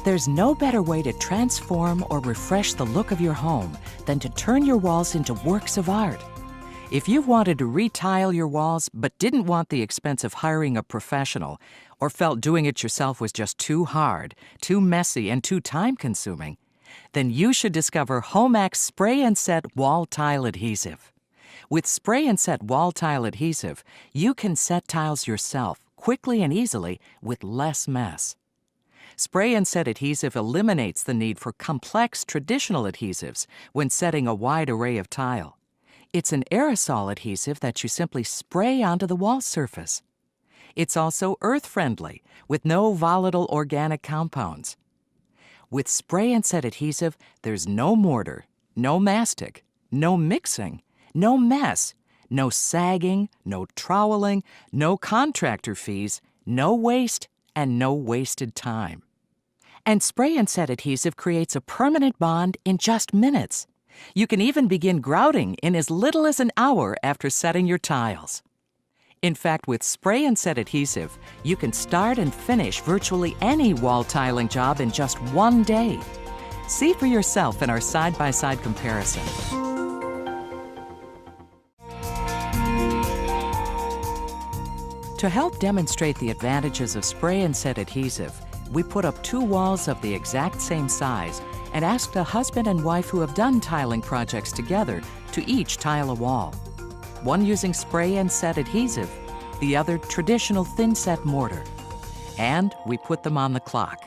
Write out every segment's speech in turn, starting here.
There's no better way to transform or refresh the look of your home than to turn your walls into works of art. If you've wanted to retile your walls but didn't want the expense of hiring a professional, or felt doing it yourself was just too hard, too messy, and too time-consuming, then you should discover Homac's Spray Set Wall Tile Adhesive. With Spray Set Wall Tile Adhesive, you can set tiles yourself quickly and easily with less mess. Spray Set Adhesive eliminates the need for complex traditional adhesives when setting a wide array of tile. It's an aerosol adhesive that you simply spray onto the wall surface. It's also earth-friendly, with no volatile organic compounds. With Spray Set Adhesive, there's no mortar, no mastic, no mixing, no mess, no sagging, no troweling, no contractor fees, no waste, and no wasted time. And Spray Set Adhesive creates a permanent bond in just minutes. You can even begin grouting in as little as an hour after setting your tiles. In fact, with Spray Set Adhesive, you can start and finish virtually any wall tiling job in just one day. See for yourself in our side-by-side comparison. To help demonstrate the advantages of Spray Set Adhesive, we put up 2 walls of the exact same size and asked a husband and wife who have done tiling projects together to each tile a wall. One using Spray Set Adhesive, the other traditional thin-set mortar. And we put them on the clock.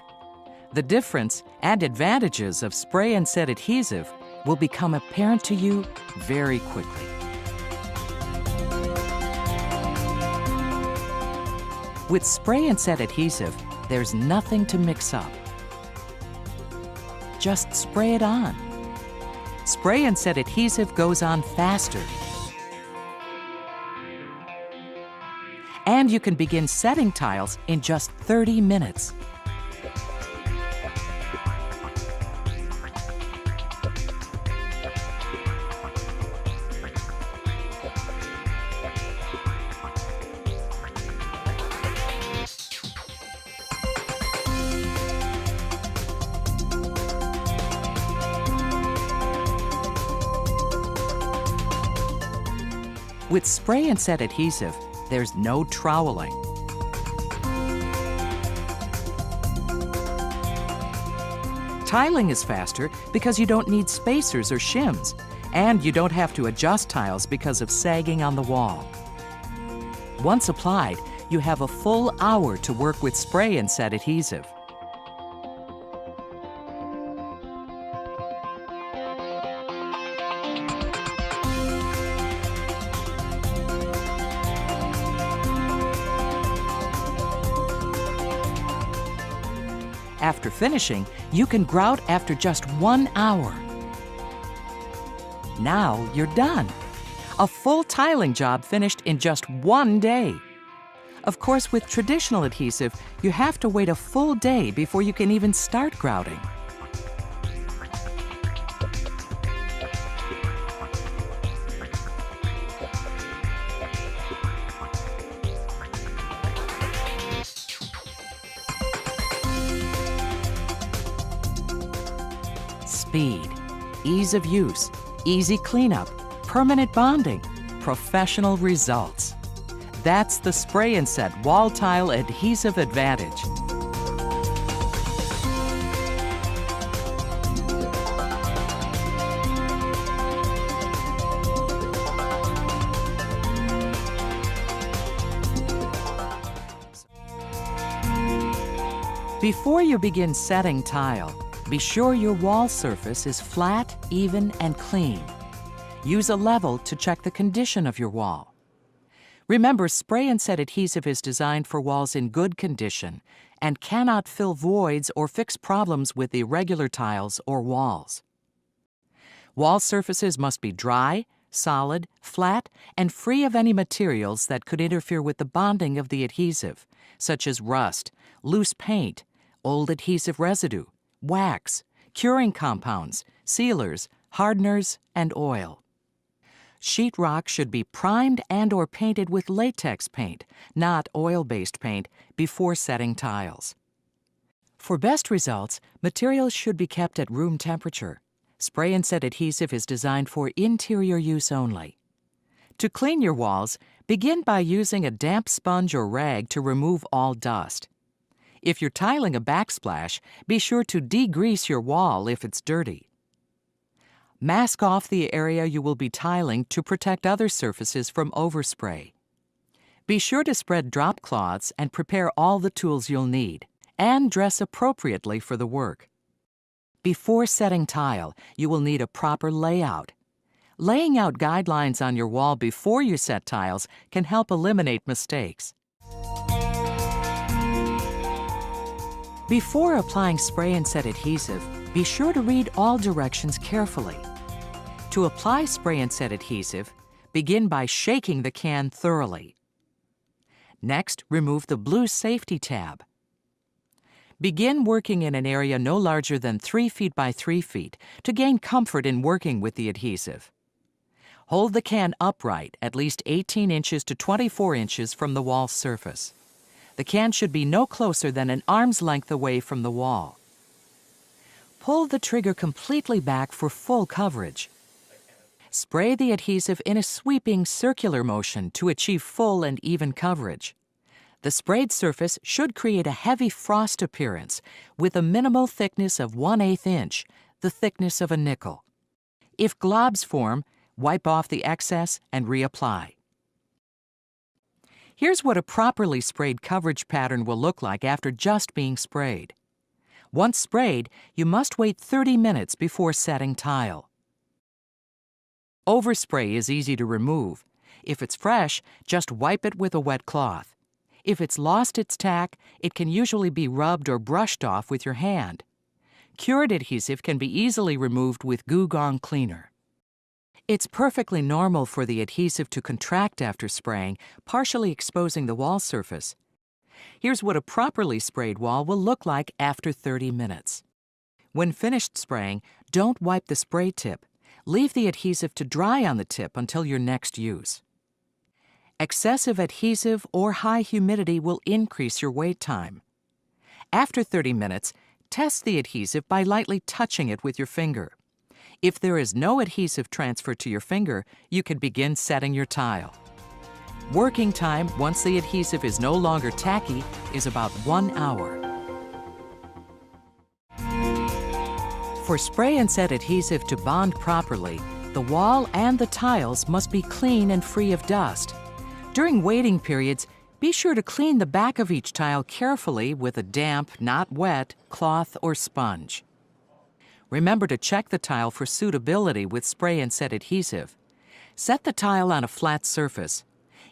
The difference and advantages of Spray Set Adhesive will become apparent to you very quickly. With Spray Set Adhesive, there's nothing to mix up. Just spray it on. Spray Set Adhesive goes on faster. And you can begin setting tiles in just 30 minutes. With Spray Set Adhesive, there's no troweling. Tiling is faster because you don't need spacers or shims, and you don't have to adjust tiles because of sagging on the wall. Once applied, you have a full hour to work with Spray Set Adhesive. After finishing, you can grout after just 1 hour. Now you're done. A full tiling job finished in just 1 day. Of course, with traditional adhesive, you have to wait a full day before you can even start grouting. Speed, ease of use, easy cleanup, permanent bonding, professional results. That's the Spray Set Wall Tile Adhesive advantage. Before you begin setting tile, be sure your wall surface is flat, even, and clean. Use a level to check the condition of your wall. Remember, Spray Set Adhesive is designed for walls in good condition and cannot fill voids or fix problems with irregular tiles or walls. Wall surfaces must be dry, solid, flat, and free of any materials that could interfere with the bonding of the adhesive, such as rust, loose paint, old adhesive residue, wax, curing compounds, sealers, hardeners, and oil. Sheetrock should be primed and/or painted with latex paint, not oil-based paint, before setting tiles. For best results, materials should be kept at room temperature. Spray and set adhesive is designed for interior use only. To clean your walls, begin by using a damp sponge or rag to remove all dust. If you're tiling a backsplash, be sure to degrease your wall if it's dirty. Mask off the area you will be tiling to protect other surfaces from overspray. Be sure to spread drop cloths and prepare all the tools you'll need, and dress appropriately for the work. Before setting tile, you will need a proper layout. Laying out guidelines on your wall before you set tiles can help eliminate mistakes. Before applying spray and set adhesive, be sure to read all directions carefully. To apply spray and set adhesive, begin by shaking the can thoroughly. Next, remove the blue safety tab. Begin working in an area no larger than 3 feet by 3 feet to gain comfort in working with the adhesive. Hold the can upright at least 18 inches to 24 inches from the wall surface. The can should be no closer than an arm's length away from the wall. Pull the trigger completely back for full coverage. Spray the adhesive in a sweeping circular motion to achieve full and even coverage. The sprayed surface should create a heavy frost appearance with a minimal thickness of 1/8 inch, the thickness of a nickel. If globs form, wipe off the excess and reapply. Here's what a properly sprayed coverage pattern will look like after just being sprayed. Once sprayed, you must wait 30 minutes before setting tile. Overspray is easy to remove. If it's fresh, just wipe it with a wet cloth. If it's lost its tack, it can usually be rubbed or brushed off with your hand. Cured adhesive can be easily removed with Goo Gone cleaner. It's perfectly normal for the adhesive to contract after spraying, partially exposing the wall surface. Here's what a properly sprayed wall will look like after 30 minutes. When finished spraying, don't wipe the spray tip. Leave the adhesive to dry on the tip until your next use. Excessive adhesive or high humidity will increase your wait time. After 30 minutes, test the adhesive by lightly touching it with your finger. If there is no adhesive transfer to your finger, you can begin setting your tile. Working time, once the adhesive is no longer tacky, is about 1 hour. For spray and set adhesive to bond properly, the wall and the tiles must be clean and free of dust. During waiting periods, be sure to clean the back of each tile carefully with a damp, not wet, cloth or sponge. Remember to check the tile for suitability with spray and set adhesive. Set the tile on a flat surface.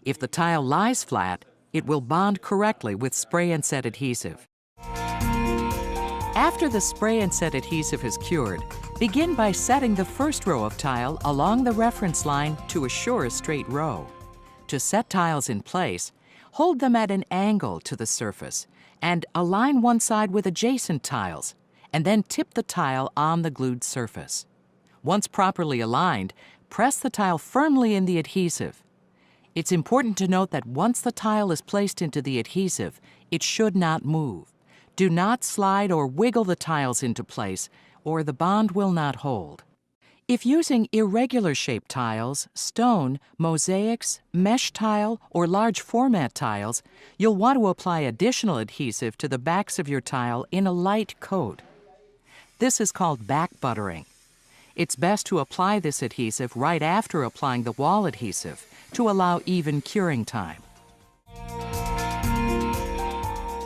If the tile lies flat, it will bond correctly with spray and set adhesive. After the spray and set adhesive is cured, begin by setting the first row of tile along the reference line to assure a straight row. To set tiles in place, hold them at an angle to the surface and align one side with adjacent tiles, and then tip the tile on the glued surface. Once properly aligned, press the tile firmly in the adhesive. It's important to note that once the tile is placed into the adhesive, it should not move. Do not slide or wiggle the tiles into place, or the bond will not hold. If using irregular shaped tiles, stone, mosaics, mesh tile, or large format tiles, you'll want to apply additional adhesive to the backs of your tile in a light coat. This is called back buttering. It's best to apply this adhesive right after applying the wall adhesive to allow even curing time.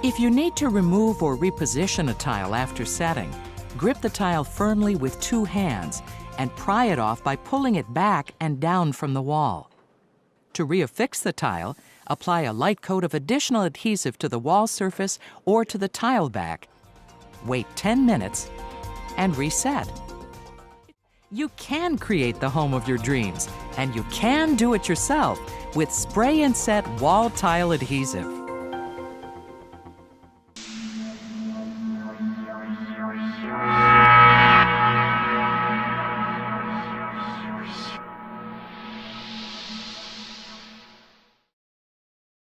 If you need to remove or reposition a tile after setting, grip the tile firmly with 2 hands and pry it off by pulling it back and down from the wall. To reaffix the tile, apply a light coat of additional adhesive to the wall surface or to the tile back. Wait 10 minutes and reset. You can create the home of your dreams, and you can do it yourself with Spray and Set Wall Tile Adhesive.